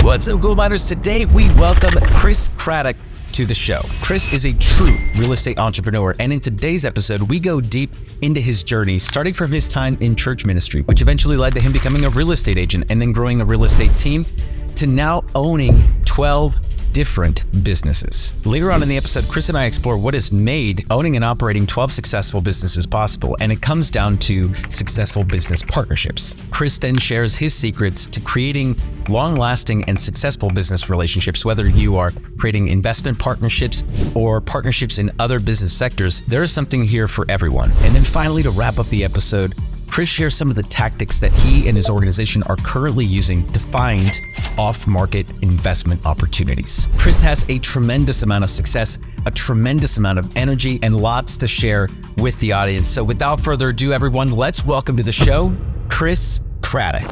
What's up, Gould Miners? Today we welcome Chris Craddock to the show. Chris is a true real estate entrepreneur, and in today's episode, we go deep into his journey, starting from his time in church ministry, which eventually led to him becoming a real estate agent and then growing a real estate team, to now owning 12 different businesses. Later on in the episode, Chris and I explore what has made owning and operating 12 successful businesses possible, and it comes down to successful business partnerships. Chris then shares his secrets to creating long-lasting and successful business relationships. Whether you are creating investment partnerships or partnerships in other business sectors, there is something here for everyone. And then finally, to wrap up the episode, Chris shares some of the tactics that he and his organization are currently using to find off-market investment opportunities. Chris has a tremendous amount of success, a tremendous amount of energy, and lots to share with the audience. So without further ado, everyone, let's welcome to the show, Chris Craddock.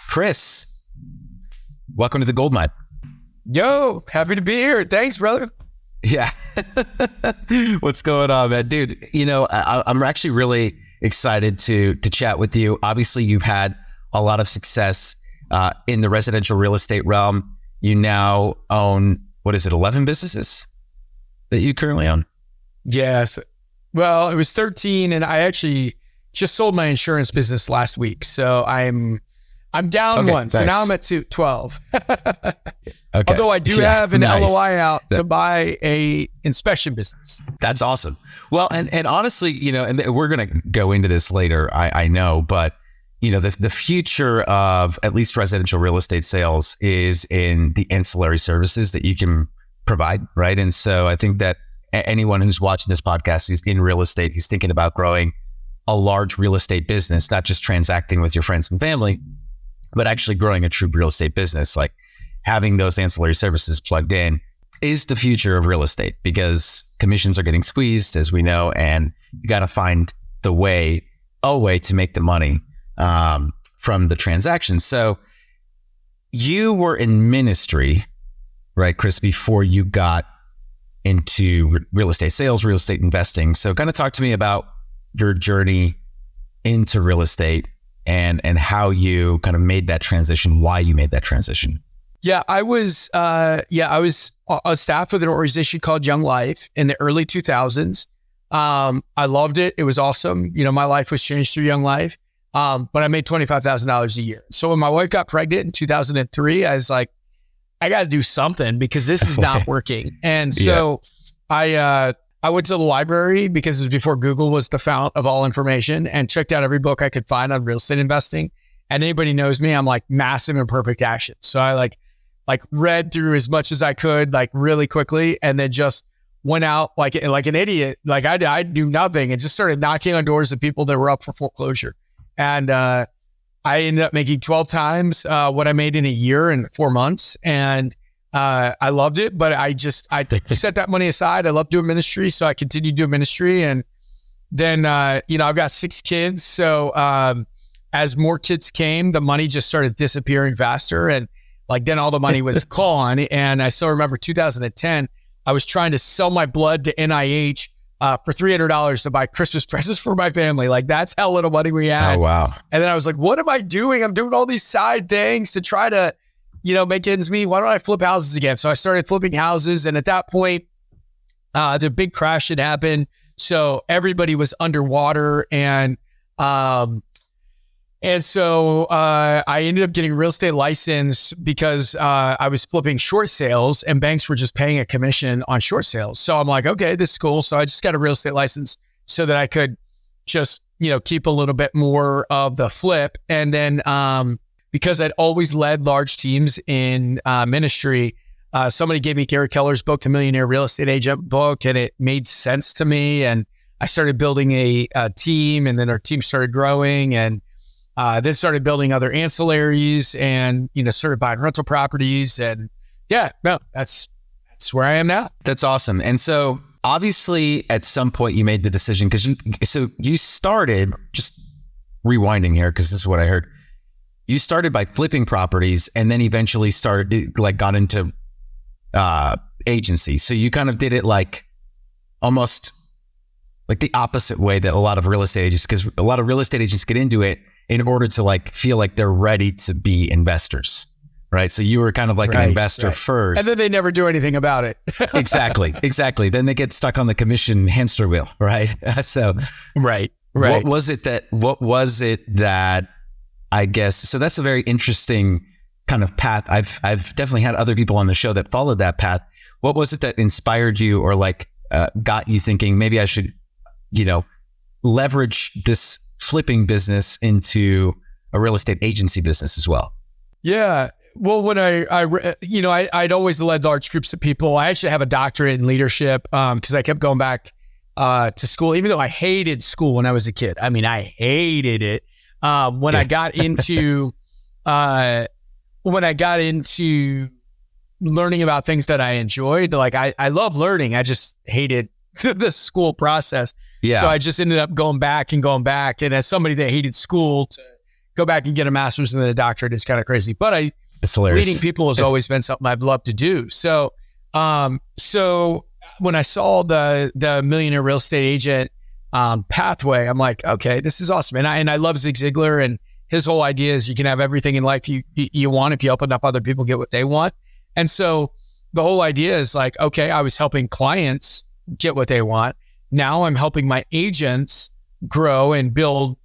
Chris, welcome to the Gould Mine. Yo, happy to be here. Thanks, brother. Yeah. What's going on, man? Dude, you know, I'm actually really excited to chat with you. Obviously, you've had a lot of success in the residential real estate realm. You now own, 11 businesses that you currently own? Yes. Well, it was 13, and I actually just sold my insurance business last week. So I'm down one. Nice. So now I'm at 12. Okay. Although I do have an LOI out to buy a inspection business. That's awesome. Well, and honestly, you know, and we're going to go into this later, I know, but you know, the future of at least residential real estate sales is in the ancillary services that you can provide, right? And so I think that anyone who's watching this podcast who's in real estate, who's thinking about growing a large real estate business, not just transacting with your friends and family, but actually growing a true real estate business, like having those ancillary services plugged in, is the future of real estate, because commissions are getting squeezed, as we know, and you got to find a way to make the money from the transaction. So you were in ministry, right, Chris, before you got into real estate sales, real estate investing. So kind of talk to me about your journey into real estate and how you kind of made that transition, why you made that transition. Yeah, I was a staff with an organization called Young Life in the early 2000s. I loved it. It was awesome. You know, my life was changed through Young Life. But I made $25,000 a year. So when my wife got pregnant in 2003, I was like, I got to do something because this is not working. And so I went to the library, because it was before Google was the fount of all information, and checked out every book I could find on real estate investing. And anybody knows me, I'm like massive imperfect action. So I like read through as much as I could, like really quickly, and then just went out like an idiot. Like I knew nothing, and just started knocking on doors of people that were up for foreclosure. And I ended up making 12 times what I made in a year in 4 months. And I loved it, but I set that money aside. I love doing ministry, so I continued doing ministry. And then, I've got 6 kids. So as more kids came, the money just started disappearing faster. And then all the money was gone. And I still remember 2010, I was trying to sell my blood to NIH for $300 to buy Christmas presents for my family. Like, that's how little money we had. Oh, wow. And then I was like, what am I doing? I'm doing all these side things to try to, make ends meet. Why don't I flip houses again? So I started flipping houses. And at that point, the big crash had happened. So everybody was underwater. And so I ended up getting a real estate license because I was flipping short sales, and banks were just paying a commission on short sales. So I'm like, okay, this is cool. So I just got a real estate license so that I could just, keep a little bit more of the flip. And then because I'd always led large teams in ministry, somebody gave me Gary Keller's book, The Millionaire Real Estate Agent book, and it made sense to me. And I started building a team, and then our team started growing, and then started building other ancillaries, and, started buying rental properties. And that's where I am now. That's awesome. And so obviously at some point you made the decision, because you started, just rewinding here, because this is what I heard. You started by flipping properties, and then eventually got into agency. So you kind of did it almost like the opposite way that a lot of real estate agents, because a lot of real estate agents get into it in order to like feel like they're ready to be investors. Right. So you were kind of like an investor first. And then they never do anything about it. Exactly. Then they get stuck on the commission hamster wheel. Right. So, right. What was it that I guess, so that's a very interesting kind of path. I've definitely had other people on the show that followed that path. What was it that inspired you or like got you thinking maybe I should, leverage this flipping business into a real estate agency business as well? Yeah. Well, when I'd always led large groups of people. I actually have a doctorate in leadership because I kept going back to school, even though I hated school when I was a kid. I mean, I hated it. When I got into learning about things that I enjoyed, like I love learning. I just hated the school process. Yeah. So I just ended up going back. And as somebody that hated school, to go back and get a master's and then a doctorate is kind of crazy. But it's hilarious. Leading people has always been something I've loved to do. So when I saw the millionaire real estate agent pathway, I'm like, okay, this is awesome. And I love Zig Ziglar, and his whole idea is you can have everything in life you want if you open up other people get what they want. And so the whole idea is like, okay, I was helping clients get what they want. Now I'm helping my agents grow and build,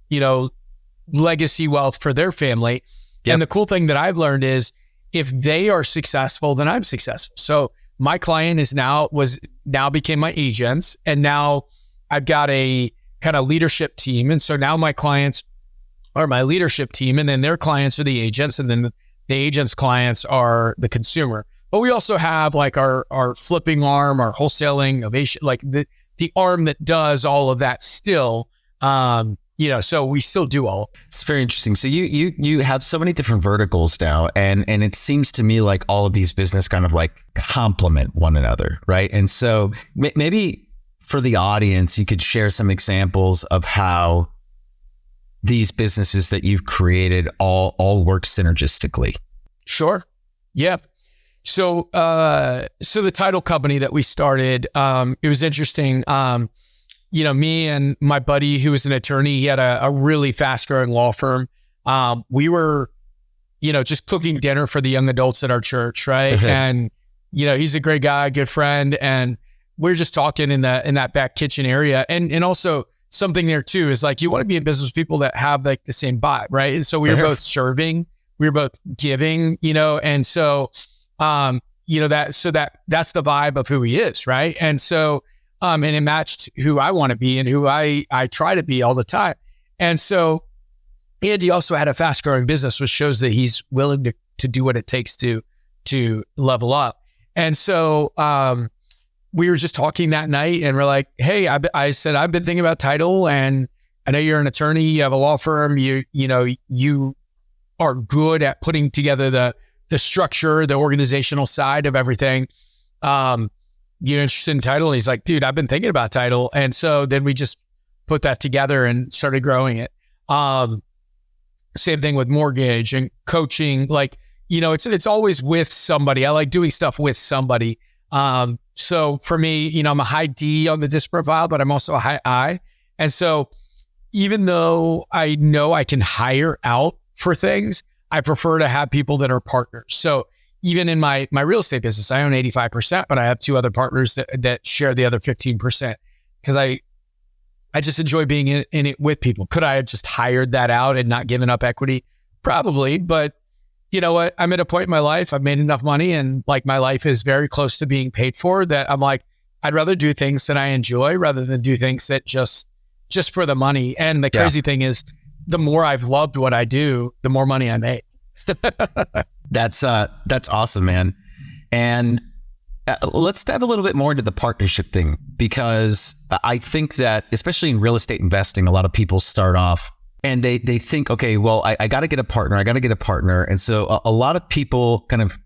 legacy wealth for their family. Yep. And the cool thing that I've learned is if they are successful, then I'm successful. So my client became my agents, and now I've got a kind of leadership team. And so now my clients are my leadership team, and then their clients are the agents, and then the agents' clients are the consumer. But we also have like our flipping arm, our wholesaling, innovation, like the arm that does all of that still. So we still do all. It's very interesting. So you have so many different verticals now, and it seems to me like all of these business kind of like complement one another, right? And so maybe for the audience, you could share some examples of how these businesses that you've created all work synergistically. Sure. Yeah. So the title company that we started, it was interesting. Me and my buddy who was an attorney, he had a really fast growing law firm. We were, just cooking dinner for the young adults at our church. Right. And, he's a great guy, good friend. And we're just talking in that back kitchen area. And also something there too is like, you want to be in business with people that have like the same vibe. Right. And so we were both serving, we were both giving, and so, that's the vibe of who he is. Right. And so, and it matched who I want to be and who I try to be all the time. And so Andy also had a fast growing business, which shows that he's willing to do what it takes to level up. And so, we were just talking that night and we're like, hey, I said, I've been thinking about title, and I know you're an attorney, you have a law firm, you are good at putting together the structure, the organizational side of everything. You interested in title? And he's like, dude, I've been thinking about title. And so then we just put that together and started growing it. Same thing with mortgage and coaching. Like, it's always with somebody. I like doing stuff with somebody. So for me, I'm a high D on the DISC profile, but I'm also a high I. And so even though I know I can hire out for things, I prefer to have people that are partners. So even in my real estate business, I own 85%, but I have two other partners that share the other 15% because I just enjoy being in it with people. Could I have just hired that out and not given up equity? Probably, but you know what? I'm at a point in my life, I've made enough money and like my life is very close to being paid for that I'm like, I'd rather do things that I enjoy rather than do things that just for the money. And the crazy thing is the more I've loved what I do, the more money I make. That's awesome, man. And let's dive a little bit more into the partnership thing, because I think that especially in real estate investing, a lot of people start off and they think, okay, well, I got to get a partner. And so a lot of people kind of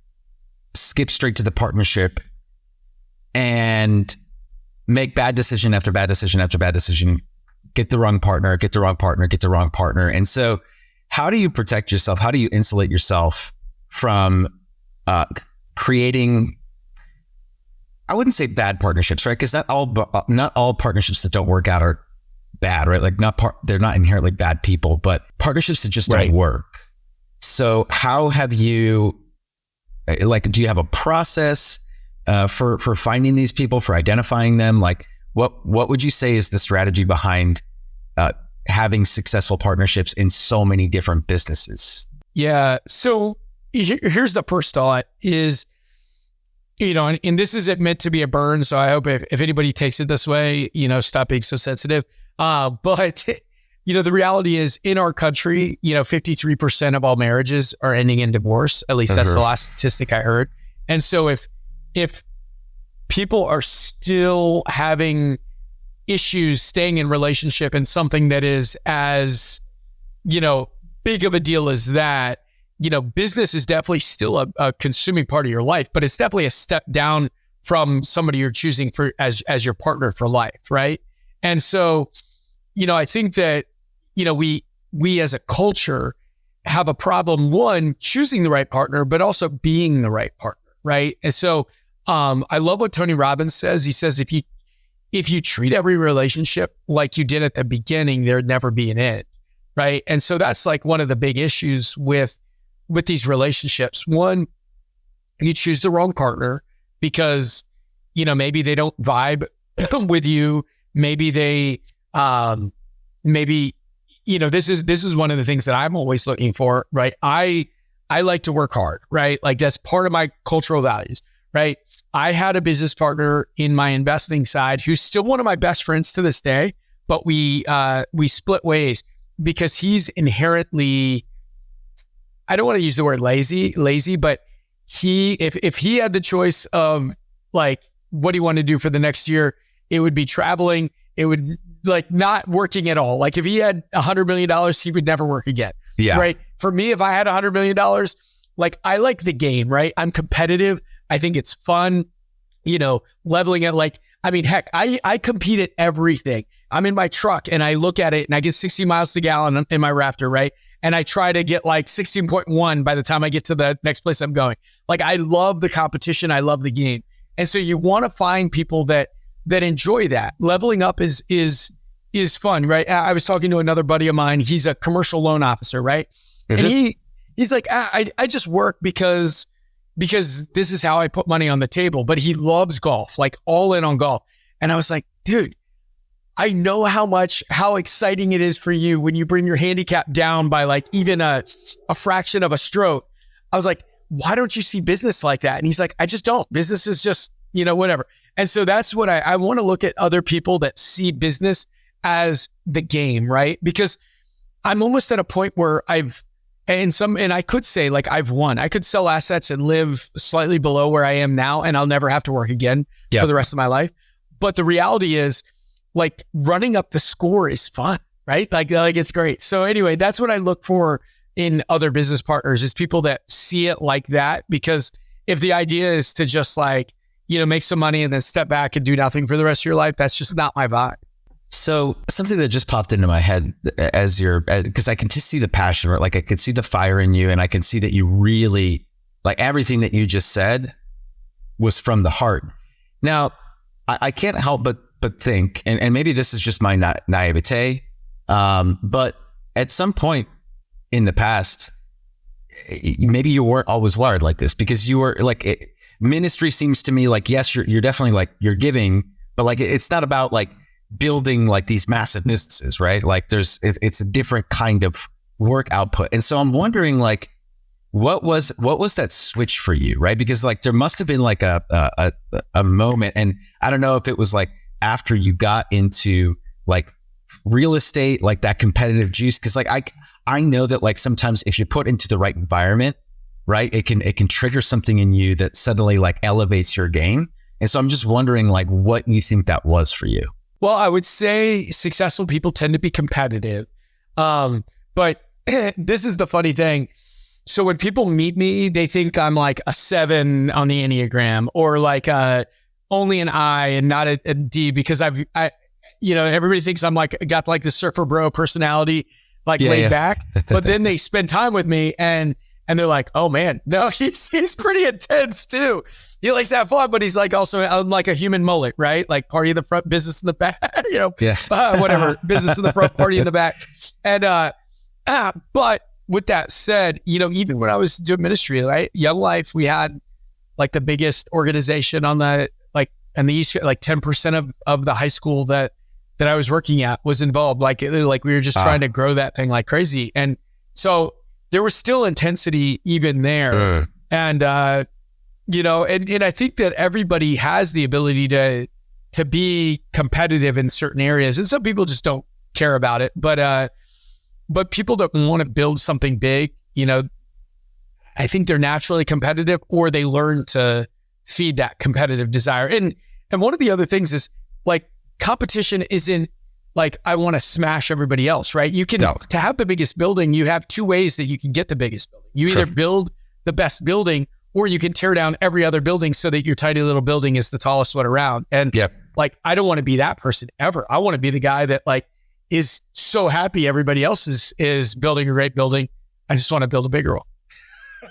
skip straight to the partnership and make bad decision after bad decision after bad decision, get the wrong partner. And so how do you protect yourself? How do you insulate yourself from creating, I wouldn't say bad partnerships, right? Because not all partnerships that don't work out are bad, right? Like they're not inherently bad people, but partnerships that just don't work. So how have you, like, do you have a process for finding these people, for identifying them? Like, what would you say is the strategy behind having successful partnerships in so many different businesses? Yeah. So here's the first thought is, and this isn't meant to be a burn. So I hope if anybody takes it this way, stop being so sensitive. But the reality is in our country, 53% of all marriages are ending in divorce. At least that's the last statistic I heard. And so if people are still having issues staying in relationship and something that is as, big of a deal as that, business is definitely still a consuming part of your life, but it's definitely a step down from somebody you're choosing for as your partner for life. Right. And so, I think that, we as a culture have a problem, one, choosing the right partner, but also being the right partner. Right. And so, I love what Tony Robbins says. He says, if you treat every relationship like you did at the beginning, there'd never be an end. Right. And so that's like one of the big issues with these relationships. One, you choose the wrong partner because, maybe they don't vibe with you. Maybe they, this is one of the things that I'm always looking for, right? I like to work hard, right? Like that's part of my cultural values, right? I had a business partner in my investing side who's still one of my best friends to this day, but we split ways because he's inherently, I don't want to use the word lazy, but if he had the choice of like, what do you want to do for the next year? It would be traveling. It would like not working at all. Like if he had $100 million, he would never work again. Yeah. Right. For me, if I had $100 million, like I like the game, right? I'm competitive. I think it's fun, leveling it. Like, I mean, heck, I compete at everything. I'm in my truck and I look at it and I get 60 miles to the gallon in my Raptor, right? And I try to get like 16.1 by the time I get to the next place I'm going. Like I love the competition. I love the game. And so you want to find people that enjoy that. Leveling up is fun, right? I was talking to another buddy of mine. He's a commercial loan officer, right? Mm-hmm. And he's like, I just work because this is how I put money on the table, but he loves golf, like all in on golf. And I was like, dude, I know how exciting it is for you when you bring your handicap down by like even a fraction of a stroke. I was like, why don't you see business like that? And he's like, I just don't. Business is just, whatever. And so that's what I want to look at other people that see business as the game, right? Because I'm almost at a point where and I could say like I've won. I could sell assets and live slightly below where I am now and I'll never have to work again for the rest of my life. But the reality is like running up the score is fun, right? Like it's great. So anyway, that's what I look for in other business partners is people that see it like that. Because if the idea is to just like, make some money and then step back and do nothing for the rest of your life, that's just not my vibe. So something that just popped into my head because I can just see the passion, right? Like I could see the fire in you and I can see that you really, like everything that you just said was from the heart. Now, I can't help but think, and maybe this is just my naivete, but at some point in the past, maybe you weren't always wired like this because you were like, ministry seems to me like, yes, you're definitely like, you're giving, but like, it's not about like building like these massive businesses, right? Like it's a different kind of work output. And so I'm wondering like, what was that switch for you, right? Because like, there must've been like a moment, and I don't know if it was like after you got into like real estate, like that competitive juice. Cause like, I know that like sometimes if you're put into the right environment, right, it can trigger something in you that suddenly like elevates your game. And so I'm just wondering like what you think that was for you. Well, I would say successful people tend to be competitive. But this is the funny thing. So when people meet me, they think I'm like a 7 on the Enneagram or like only an I and not a D because everybody thinks I'm like, got like the surfer bro personality, like laid back, but then they spend time with me and they're like, oh man, no, he's pretty intense too. he likes to have fun, but he's like also like a human mullet, right? Like party in the front, business in the back, whatever, business in the front, party in the back. And, but with that said, even when I was doing ministry, right? Young Life, we had like the biggest organization on the East, like 10% of the high school that I was working at was involved. Like we were just trying to grow that thing like crazy. And so there was still intensity even there. And, and I think that everybody has the ability to be competitive in certain areas. And some people just don't care about it. But people that want to build something big, I think they're naturally competitive, or they learn to feed that competitive desire. And one of the other things is like competition isn't like, I want to smash everybody else, right? You can, to have the biggest building, you have two ways that you can get the biggest building. You either build the best building, or you can tear down every other building so that your tiny little building is the tallest one around. And like, I don't want to be that person ever. I want to be the guy that like is so happy everybody else is building a great building. I just want to build a bigger one.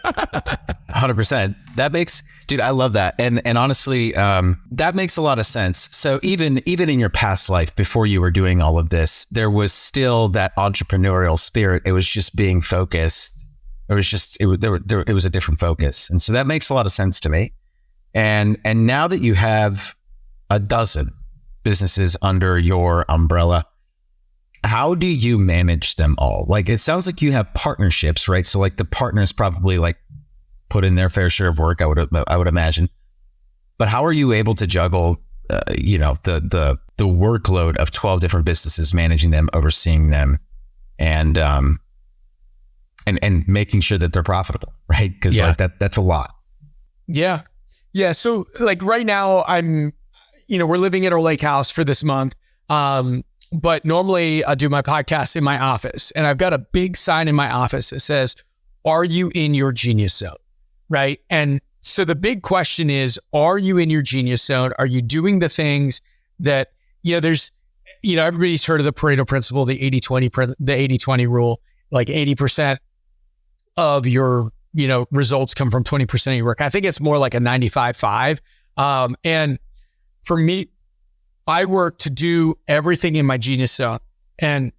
100%. That makes, dude, I love that. And honestly, that makes a lot of sense. So even in your past life, before you were doing all of this, there was still that entrepreneurial spirit. It was just being focused. It was a different focus. And so that makes a lot of sense to me. And now that you have a dozen businesses under your umbrella, how do you manage them all? Like, it sounds like you have partnerships, right? So like the partners probably like put in their fair share of work, I would imagine. But how are you able to juggle, the workload of 12 different businesses, managing them, overseeing them, and making sure that they're profitable, right? Because like that's a lot. Yeah. Yeah. So like right now we're living at our lake house for this month. But normally I do my podcast in my office, and I've got a big sign in my office that says, "Are you in your genius zone?" Right. And so the big question is, are you in your genius zone? Are you doing the things that, everybody's heard of the Pareto principle, the 80-20 rule, like 80% of your, results come from 20% of your work. I think it's more like a 95-5. And for me, I work to do everything in my genius zone. And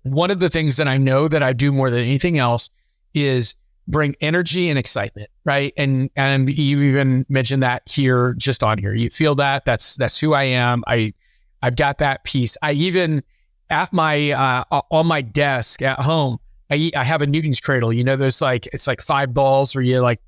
one of the things that I know that I do more than anything else is bring energy and excitement, right? And you even mentioned that here, just on here. You feel that, that's who I am. I've got that piece. I even at my, on my desk at home, I have a Newton's cradle. There's like, it's like 5 balls where you like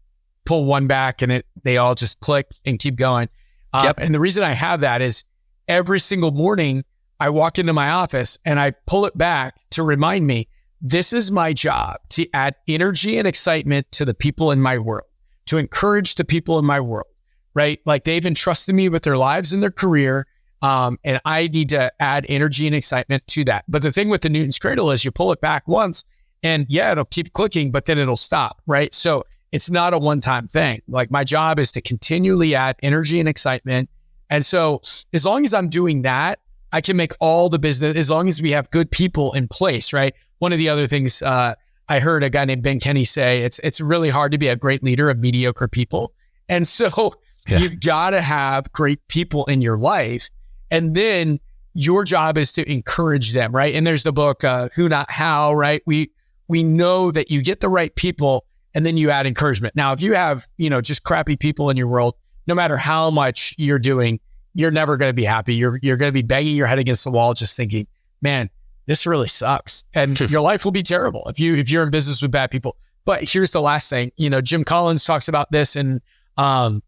pull one back and they all just click and keep going. And the reason I have that is every single morning I walk into my office and I pull it back to remind me, this is my job, to add energy and excitement to the people in my world, to encourage the people in my world, right? Like they've entrusted me with their lives and their career. And I need to add energy and excitement to that. But the thing with the Newton's cradle is you pull it back once and it'll keep clicking, but then it'll stop, right? So it's not a one-time thing. Like my job is to continually add energy and excitement. And so as long as I'm doing that, I can make all the business, as long as we have good people in place, right? One of the other things I heard a guy named Ben Kenny say, it's really hard to be a great leader of mediocre people. And so you've got to have great people in your life. And then your job is to encourage them, right? And there's the book, Who Not How, right? We know that you get the right people and then you add encouragement. Now, if you have, just crappy people in your world, no matter how much you're doing, you're never going to be happy. You're going to be banging your head against the wall, just thinking, man, this really sucks. And your life will be terrible if you're in business with bad people. But here's the last thing, Jim Collins talks about this in all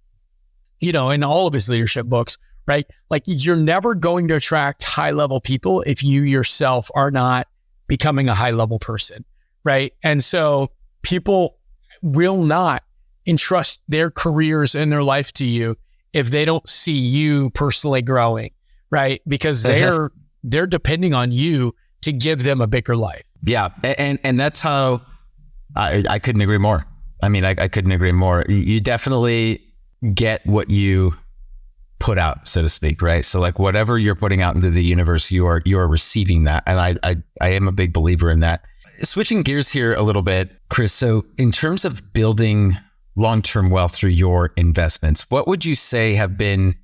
of his leadership books, right? Like you're never going to attract high level people if you yourself are not becoming a high level person, right? And so people will not entrust their careers and their life to you if they don't see you personally growing, right? Because they're depending on you to give them a bigger life. Yeah. And that's how I couldn't agree more. I mean, I couldn't agree more. You definitely get what you put out, so to speak, right? So like whatever you're putting out into the universe, you are receiving that. And I am a big believer in that. Switching gears here a little bit, Chris. So in terms of building long-term wealth through your investments. What would you say have been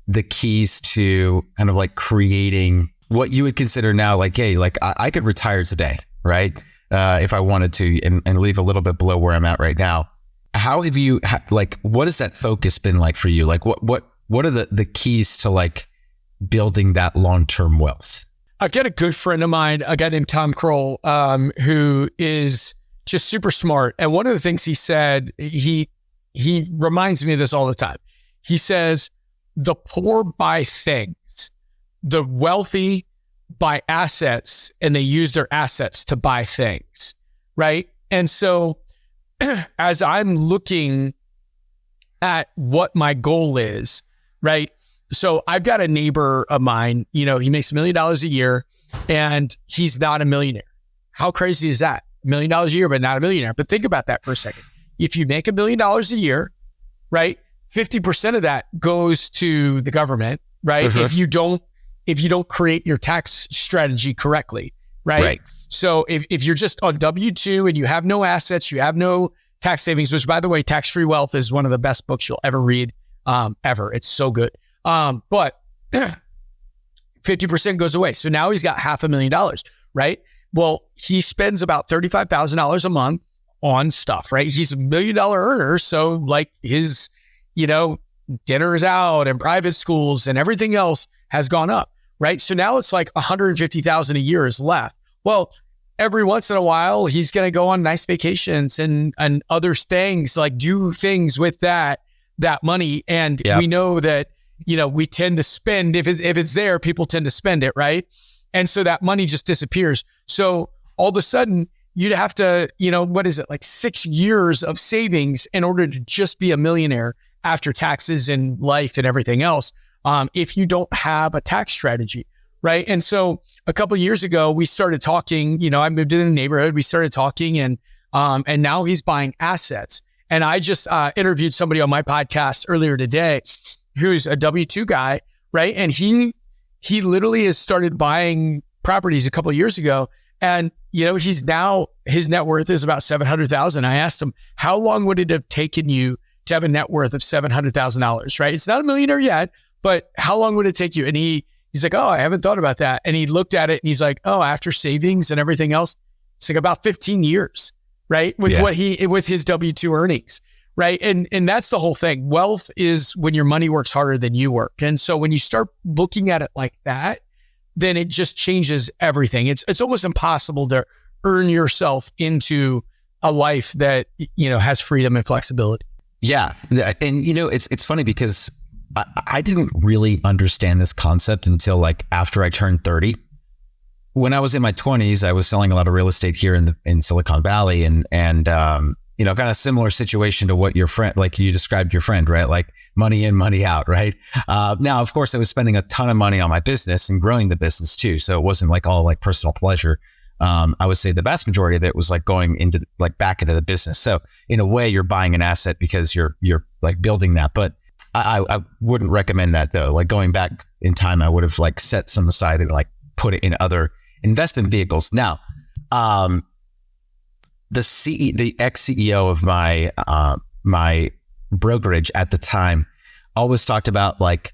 the keys to kind of like creating what you would consider now like, hey, like I could retire today, right? If I wanted to and leave a little bit below where I'm at right now. How have you, like, what has that focus been like for you? Like what are the keys to like building that long-term wealth? I've got a good friend of mine, a guy named Tom Kroll, who is just super smart. And one of the things he said, he reminds me of this all the time. He says, the poor buy things, the wealthy buy assets, and they use their assets to buy things, right? And so as I'm looking at what my goal is, right? So I've got a neighbor of mine, he makes $1 million a year and he's not a millionaire. How crazy is that? $1 million a year, but not a millionaire. But think about that for a second. If you make $1 million a year, right? 50% of that goes to the government, right? Mm-hmm. If you don't create your tax strategy correctly, right? So if you're just on W-2 and you have no assets, you have no tax savings, which by the way, Tax-Free Wealth is one of the best books you'll ever read, ever. It's so good. But 50% goes away. So now he's got $500,000, right? Well, he spends about $35,000 a month on stuff, right? He's $1 million earner. So like his, dinners out and private schools and everything else has gone up, right? So now it's like $150,000 a year is left. Well, every once in a while, he's going to go on nice vacations and other things, like do things with that money. And we know that, we tend to spend, if it's there, people tend to spend it, right? And so that money just disappears. So all of a sudden you'd have to, what is it? Like 6 years of savings in order to just be a millionaire after taxes and life and everything else. If you don't have a tax strategy, right? And so a couple of years ago, we started talking, I moved in the neighborhood, we started talking and now he's buying assets. And I just interviewed somebody on my podcast earlier today who's a W-2 guy, right? And he literally has started buying properties a couple of years ago. And, he's now, his net worth is about $700,000. I asked him, how long would it have taken you to have a net worth of $700,000, right? It's not a millionaire yet, but how long would it take you? And he's like, oh, I haven't thought about that. And he looked at it and he's like, oh, after savings and everything else, it's like about 15 years, right? With his W-2 earnings, right? And that's the whole thing. Wealth is when your money works harder than you work. And so when you start looking at it like that, then it just changes everything. It's almost impossible to earn yourself into a life that, has freedom and flexibility. Yeah. And, it's funny because I didn't really understand this concept until like after I turned 30. When I was in my 20s, I was selling a lot of real estate here in Silicon Valley and kind of similar situation to what your friend, like you described your friend, right? Like money in, money out, right? Now, of course, I was spending a ton of money on my business and growing the business too. So it wasn't like all like personal pleasure. I would say the vast majority of it was like going into back into the business. So in a way, you're buying an asset because you're like building that. But I wouldn't recommend that though. Like going back in time, I would have like set some aside and like put it in other investment vehicles. Now, the ex-CEO of my brokerage at the time always talked about like,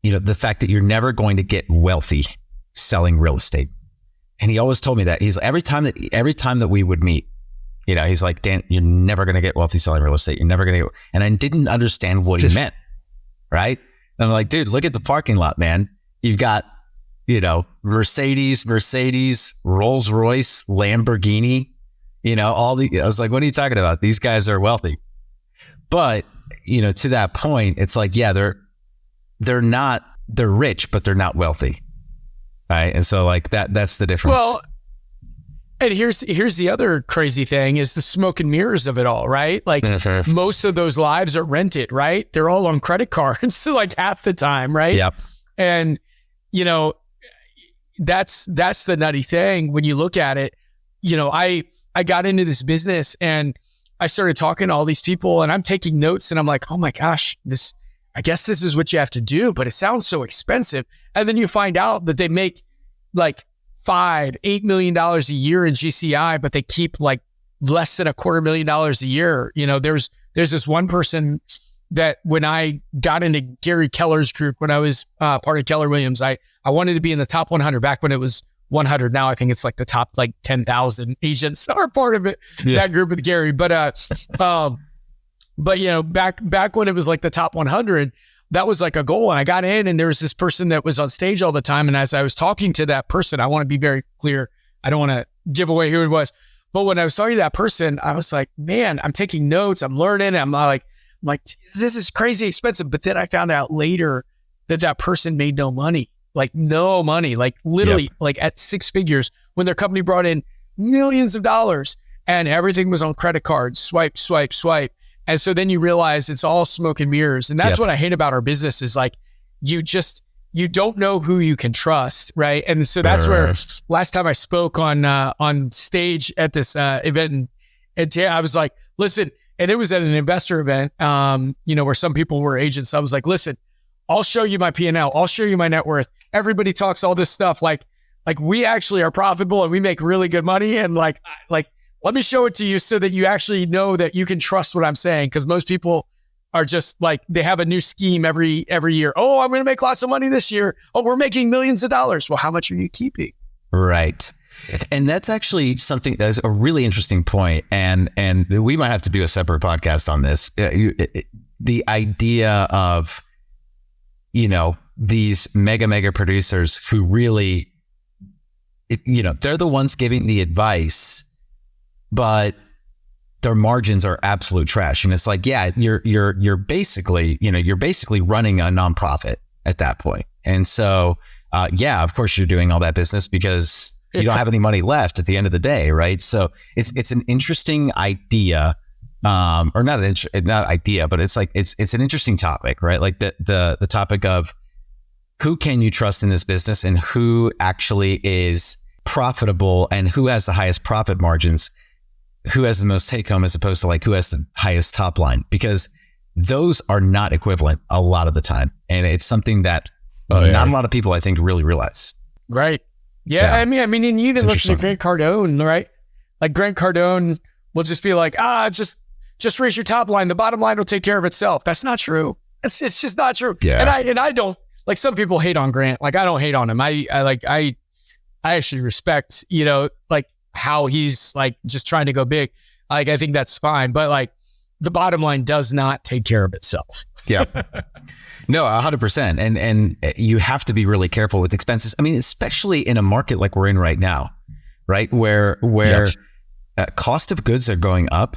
the fact that you're never going to get wealthy selling real estate. And he always told me that. He's every time that we would meet, he's like, Dan, you're never going to get wealthy selling real estate. You're never going to get, and I didn't understand what he meant. Right. And I'm like, dude, look at the parking lot, man. You've got, Mercedes, Rolls Royce, Lamborghini, I was like, what are you talking about? These guys are wealthy. But, to that point, it's like, yeah, they're rich, but they're not wealthy. Right. And so like that's the difference. Well, and here's the other crazy thing is the smoke and mirrors of it all, right? Like most of those lives are rented, right? They're all on credit cards like half the time, right? Yep. And, that's the nutty thing when you look at it. I got into this business and I started talking to all these people and I'm taking notes and I'm like, oh my gosh, I guess this is what you have to do, but it sounds so expensive. And then you find out that they make like $5-8 million a year in GCI, but they keep like less than $250,000 a year. You know, there's this one person that when I got into Gary Keller's group, when I was part of Keller Williams, I wanted to be in the top 100 back when it was 100. Now I think it's like the top like 10,000 agents are part of it, that group with Gary. But you know, back when it was like the top 100, that was like a goal. And I got in, and there was this person that was on stage all the time. And as I was talking to that person, I want to be very clear. I don't want to give away who it was. But when I was talking to that person, I was like, man, I'm taking notes. I'm learning. I'm like, this is crazy expensive. But then I found out later that person made no money, like literally like at six figures when their company brought in millions of dollars and everything was on credit cards, swipe, swipe, swipe. And so then you realize it's all smoke and mirrors. And that's what I hate about our business is like, you don't know who you can trust. Right. And so that's where last time I spoke on stage at this event and I was like, listen, and it was at an investor event, you know, where some people were agents. I was like, listen, I'll show you my P&L. I'll show you my net worth. Everybody talks all this stuff. Like we actually are profitable and we make really good money. And like, let me show it to you so that you actually know that you can trust what I'm saying. Cause most people are just like, they have a new scheme every year. Oh, I'm going to make lots of money this year. Oh, we're making millions of dollars. Well, how much are you keeping? Right. And that's actually something that's a really interesting point. And we might have to do a separate podcast on this. The idea of, you know, these mega producers who really, you know, they're the ones giving the advice, but their margins are absolute trash. And it's like, yeah, you're basically, you know, you're basically running a nonprofit at that point. And so, yeah, of course you're doing all that business because you don't have any money left at the end of the day. Right. So it's an interesting idea, or not idea, but it's like, it's an interesting topic, right? Like the topic of who can you trust in this business and who actually is profitable and who has the highest profit margins, who has the most take home as opposed to like who has the highest top line, because those are not equivalent a lot of the time. And it's something that not a lot of people, I think, really realize. Right. Yeah. I mean, and you even listen to Grant Cardone, right? Like Grant Cardone will just be like, just raise your top line. The bottom line will take care of itself. That's not true. It's just not true. Yeah. And I don't, like, some people hate on Grant. Like, I don't hate on him. I actually respect, you know, like how he's like just trying to go big. Like, I think that's fine. But like the bottom line does not take care of itself. Yeah. No, 100%. And you have to be really careful with expenses. I mean, especially in a market like we're in right now, right? Where cost of goods are going up,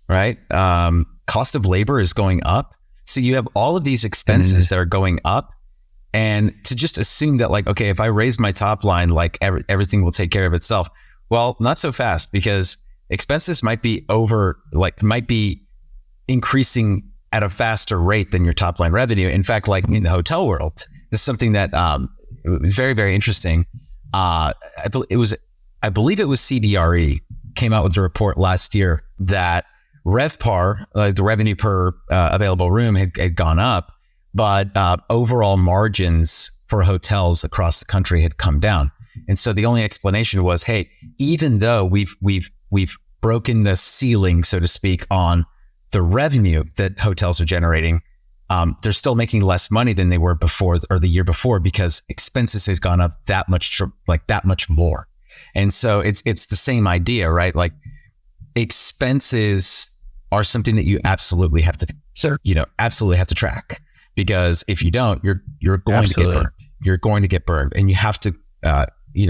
right? Cost of labor is going up. So you have all of these expenses that are going up. And to just assume that like, okay, if I raise my top line, like everything will take care of itself. Well, not so fast, because expenses might be increasing at a faster rate than your top line revenue. In fact, like in the hotel world, this is something that was very, very interesting. I believe it was CBRE came out with a report last year that RevPAR, the revenue per available room, had gone up, but overall margins for hotels across the country had come down. And so the only explanation was, hey, even though we've broken the ceiling, so to speak, on the revenue that hotels are generating, they're still making less money than they were before or the year before, because expenses has gone up that much more. And so it's the same idea, right? Like, expenses are something that you absolutely have to track, because if you don't, you're going to get burned. You're going to get burned, and you have to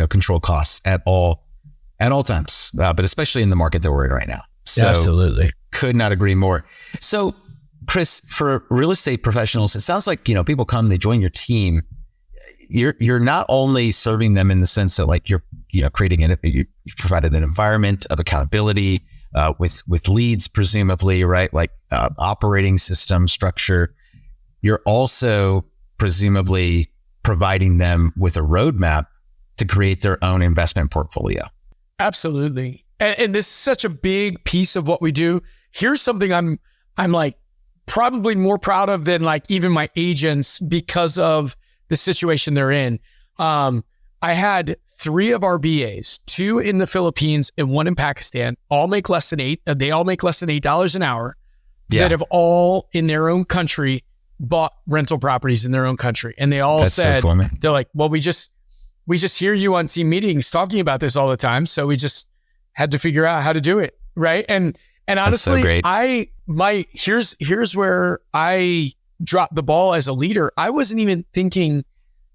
control costs at all times, but especially in the market that we're in right now. So absolutely. Could not agree more. So, Chris, for real estate professionals, it sounds like, people come, they join your team. You're not only serving them in the sense that like you're creating you provided an environment of accountability with leads, presumably, right? Like operating system structure. You're also presumably providing them with a roadmap to create their own investment portfolio. Absolutely. And this is such a big piece of what we do. Here's something I'm like probably more proud of than like even my agents, because of the situation they're in. I had 3 of our BAs, 2 in the Philippines and 1 in Pakistan, all make less than they all make less than $8 an hour, that have all in their own country bought rental properties in their own country. And they all said, they're like, well, we just hear you on team meetings talking about this all the time. So we just had to figure out how to do it. Right. And honestly, here's where I dropped the ball as a leader. I wasn't even thinking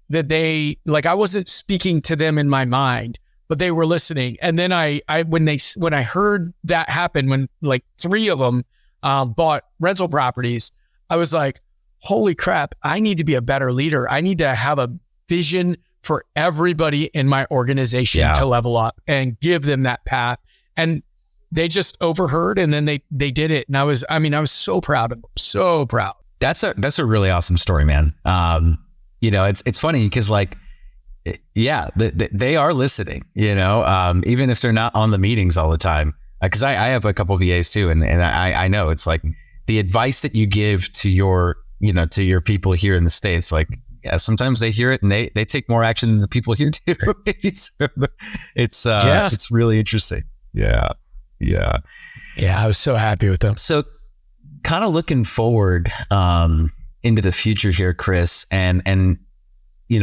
that I wasn't speaking to them in my mind, but they were listening. And then when I heard that happen, when like 3 of them bought rental properties, I was like, holy crap, I need to be a better leader. I need to have a vision for everybody in my organization to level up and give them that path. And they just overheard, and then they did it. And I was so proud of them. So proud. That's a really awesome story, man. It's funny because they are listening, even if they're not on the meetings all the time. Because I have a couple of VAs too. And I know it's like the advice that you give to your people here in the States, sometimes they hear it and they take more action than the people here do. So it's really interesting. Yeah. Yeah. Yeah. I was so happy with them. So kind of looking forward into the future here, Chris, and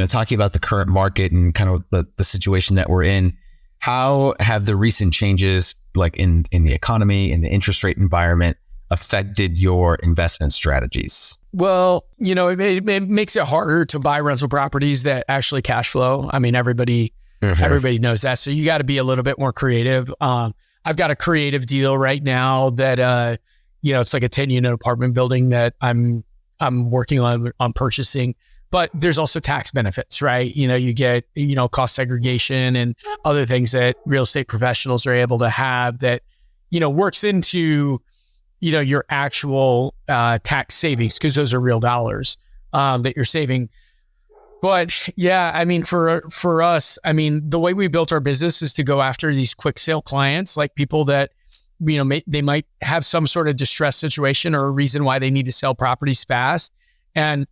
talking about the current market and kind of the situation that we're in, how have the recent changes in the economy, in the interest rate environment, affected your investment strategies? Well, it makes it harder to buy rental properties that actually cash flow. I mean, everybody knows that. So you got to be a little bit more creative. I've got a creative deal right now that, it's like a 10-unit apartment building that I'm working on purchasing, but there's also tax benefits, right? You get, cost segregation and other things that real estate professionals are able to have that, works into, your actual tax savings, because those are real dollars that you're saving. But yeah, I mean, for us, I mean, the way we built our business is to go after these quick sale clients, like people that, they might have some sort of distress situation or a reason why they need to sell properties fast. And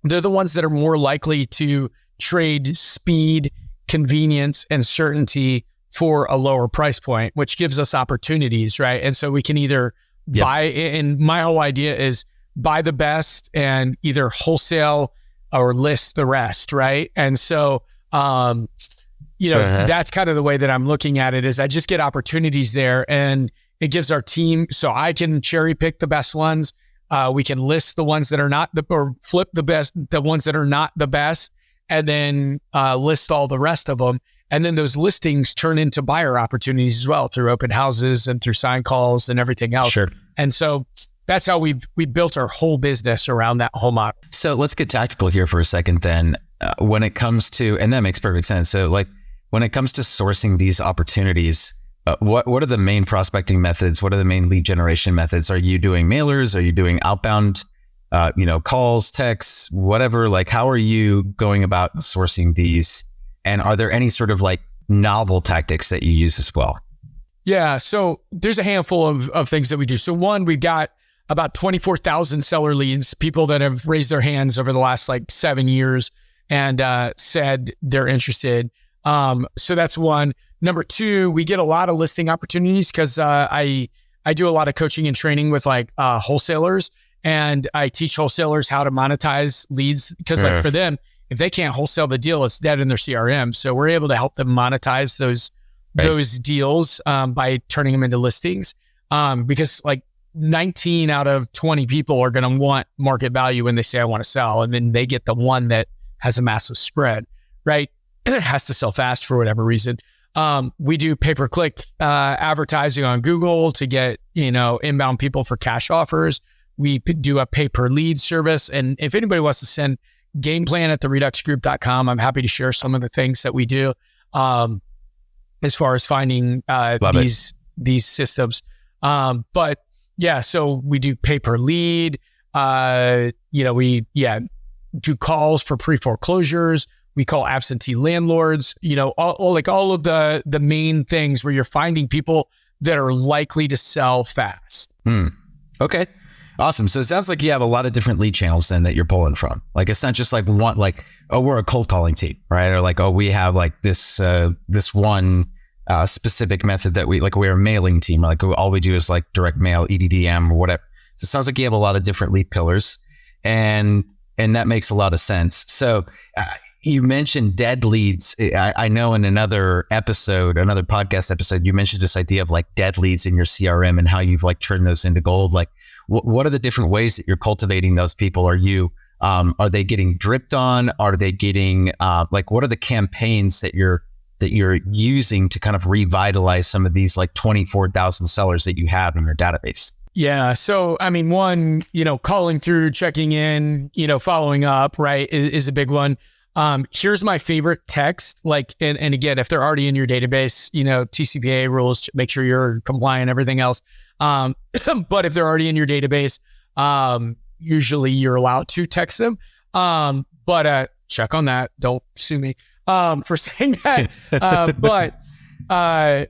they're the ones that are more likely to trade speed, convenience, and certainty for a lower price point, which gives us opportunities, right? And so we can either buy, and my whole idea is buy the best and either wholesale or list the rest, right? And so, that's kind of the way that I'm looking at it, is I just get opportunities there, and it gives our team, so I can cherry pick the best ones. We can list the ones that are not or flip the ones that are not the best, and then list all the rest of them. And then those listings turn into buyer opportunities as well through open houses and through sign calls and everything else. Sure. And so that's how we built our whole business around that whole model. So let's get tactical here for a second then. When it comes to, and that makes perfect sense. So when it comes to sourcing these opportunities, what are the main prospecting methods? What are the main lead generation methods? Are you doing mailers? Are you doing outbound, calls, texts, whatever? How are you going about sourcing these? And are there any sort of novel tactics that you use as well? Yeah. So there's a handful of things that we do. So one, we've got about 24,000 seller leads, people that have raised their hands over the last 7 years and said they're interested. So that's one. Number two, we get a lot of listing opportunities because I do a lot of coaching and training with wholesalers, and I teach wholesalers how to monetize leads because for them, if they can't wholesale the deal, it's dead in their CRM. So we're able to help them monetize those deals by turning them into listings because 19 out of 20 people are going to want market value when they say, I want to sell. And then they get the one that has a massive spread, right? It has to sell fast for whatever reason. We do pay-per-click advertising on Google to get, inbound people for cash offers. We do a pay-per-lead service. And if anybody wants to send gameplan@thereduxgroup.com, I'm happy to share some of the things that we do as far as finding these systems. But yeah, so we do pay-per-lead. We do calls for pre-foreclosures. We call absentee landlords, all of the main things where you're finding people that are likely to sell fast. Okay. Awesome. So it sounds like you have a lot of different lead channels then that you're pulling from. Like, it's not just like one, like, oh, we're a cold calling team, right? Or like, oh, we have like this one specific method that we're a mailing team. Like, all we do is like direct mail, EDDM, or whatever. So it sounds like you have a lot of different lead pillars, and that makes a lot of sense. So you mentioned dead leads. I know in another podcast episode, you mentioned this idea of like dead leads in your CRM and how you've like turned those into gold. Like, what are the different ways that you're cultivating those people? Are they getting dripped on? Are they getting what are the campaigns that you're using to kind of revitalize some of these like 24,000 sellers that you have in your database? Yeah. So, I mean, one, calling through, checking in, following up, right, is a big one. Here's my favorite text. Like, and again, if they're already in your database, TCPA rules, make sure you're compliant, everything else. But if they're already in your database, usually you're allowed to text them. But check on that. Don't sue me, for saying that. But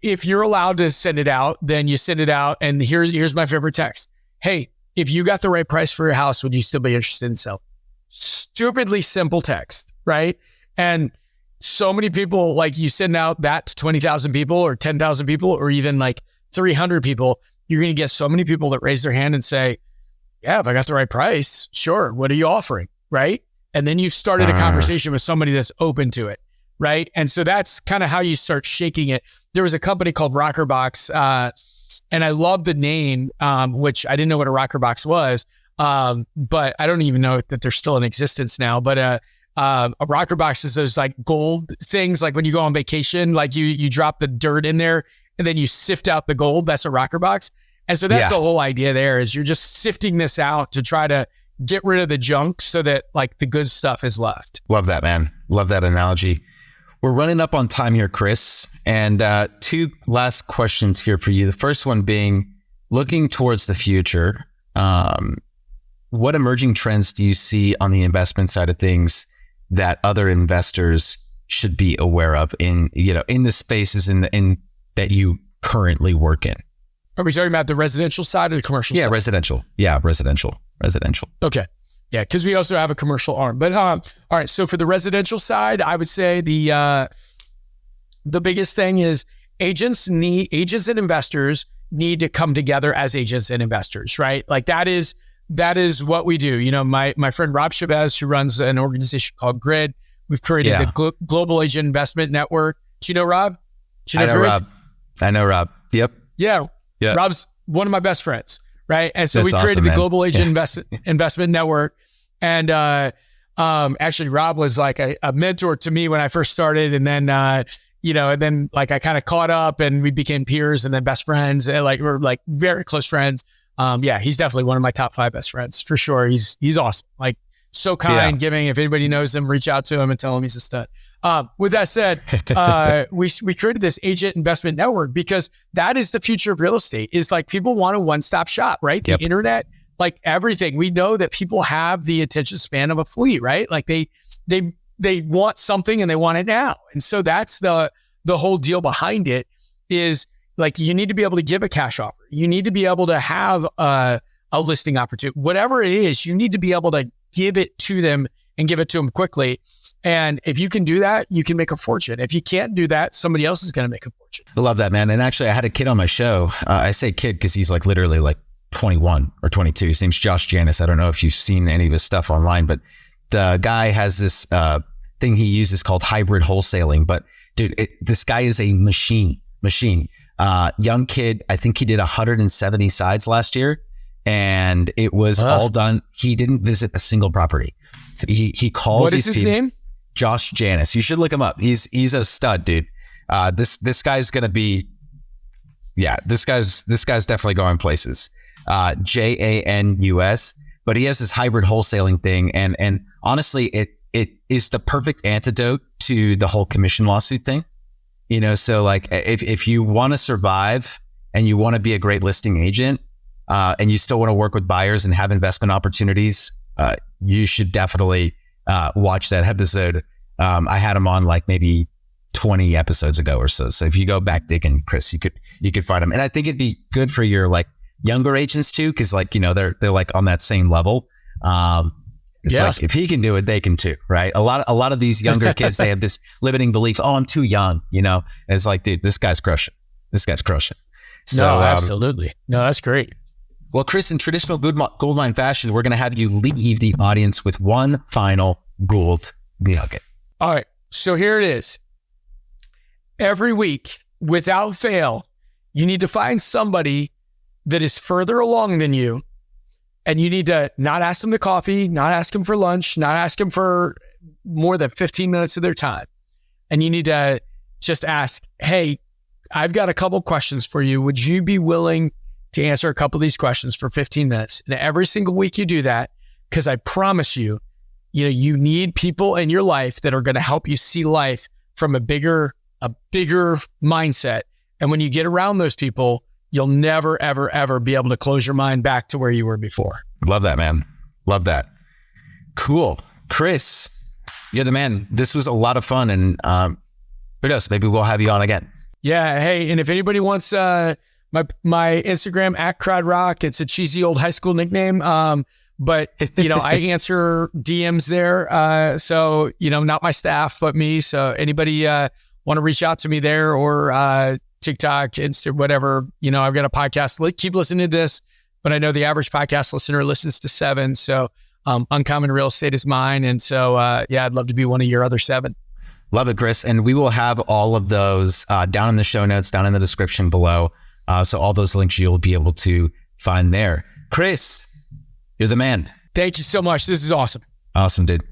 if you're allowed to send it out, then you send it out. And here's my favorite text. Hey, if you got the right price for your house, would you still be interested in selling? Stupidly simple text, right? And so many people, like, you send out that to 20,000 people or 10,000 people or even like 300 people, you're going to get so many people that raise their hand and say, yeah, if I got the right price, sure. What are you offering? Right? And then you've started a conversation with somebody that's open to it. Right? And so that's kind of how you start shaking it. There was a company called Rockerbox, and I love the name, which I didn't know what a Rockerbox was. But I don't even know that they're still in existence now. But a Rockerbox is those like gold things, like when you go on vacation, like you drop the dirt in there and then you sift out the gold. That's a Rockerbox. And so that's the whole idea there, is you're just sifting this out to try to get rid of the junk so that like the good stuff is left. Love that, man. Love that analogy. We're running up on time here, Chris. And two last questions here for you. The first one being, looking towards the future, what emerging trends do you see on the investment side of things that other investors should be aware of in the spaces in that you currently work in? Are we talking about the residential side or the commercial side? Residential. Yeah, residential. Okay. Yeah, because we also have a commercial arm. But all right, so for the residential side, I would say the biggest thing is agents and investors need to come together as agents and investors, right? Like that is what we do. My friend Rob Chavez, who runs an organization called Grid, we've created the Global Agent Investment Network. Do you know Rob? I know Rob. Yep. Yeah. Rob's one of my best friends, right? And so we created the Global Agent Investment Network. And actually, Rob was like a mentor to me when I first started. And then, and then like I kind of caught up and we became peers and then best friends. And like we're like very close friends. He's definitely one of my top 5 best friends for sure. He's awesome. Like so kind, giving. If anybody knows him, reach out to him and tell him he's a stud. With that said, we created this agent investment network because that is the future of real estate. Is like people want a one-stop shop, right? The internet, like everything. We know that people have the attention span of a flea, right? Like they want something and they want it now. And so that's the whole deal behind it, is like you need to be able to give a cash offer. You need to be able to have a listing opportunity. Whatever it is, you need to be able to give it to them and give it to them quickly. And if you can do that, you can make a fortune. If you can't do that, somebody else is going to make a fortune. I love that, man. And actually, I had a kid on my show. I say kid because he's like literally like 21 or 22. His name's Josh Janis. I don't know if you've seen any of his stuff online, but the guy has this thing he uses called hybrid wholesaling. But dude, this guy is a machine. Young kid. I think he did 170 sides last year. And it was all done. He didn't visit a single property. So he calls. What is his name? Josh Janis. You should look him up. He's a stud, dude. This guy's gonna be. Yeah, this guy's definitely going places. Janus. But he has this hybrid wholesaling thing, and honestly, it is the perfect antidote to the whole commission lawsuit thing. So like if you want to survive and you want to be a great listing agent. And you still want to work with buyers and have investment opportunities, you should definitely watch that episode. I had him on like maybe 20 episodes ago or so. So if you go back digging, Chris, you could find him. And I think it'd be good for your like younger agents too, because like, you know, they're like on that same level. It's like if he can do it, they can too, right? A lot of these younger kids, they have this limiting belief. Oh, I'm too young, you know. And it's like, dude, this guy's crushing. This guy's crushing. So, no, absolutely. No, that's great. Well, Chris, in traditional Gould Mine fashion, we're going to have you leave the audience with one final Gould nugget. All right. So here it is. Every week, without fail, you need to find somebody that is further along than you. And you need to not ask them to coffee, not ask them for lunch, not ask them for more than 15 minutes of their time. And you need to just ask, hey, I've got a couple questions for you. Would you be willing to answer a couple of these questions for 15 minutes? And every single week you do that, because I promise you, you know, you need people in your life that are going to help you see life from a bigger mindset. And when you get around those people, you'll never, ever, ever be able to close your mind back to where you were before. Love that, man. Love that. Cool. Chris, you're the man. This was a lot of fun. And who knows? Maybe we'll have you on again. Yeah. Hey, and if anybody wants my Instagram @CradRock, it's a cheesy old high school nickname. But, you know, I answer DMs there. So, you know, not my staff, but me. So anybody want to reach out to me there or TikTok, Insta, whatever, you know, I've got a podcast. Keep listening to this, but I know the average podcast listener listens to 7. So Uncommon Real Estate is mine. And so, yeah, I'd love to be one of your other 7. Love it, Chris. And we will have all of those down in the show notes, down in the description below. So all those links you'll be able to find there. Chris, you're the man. Thank you so much. This is awesome. Awesome, dude.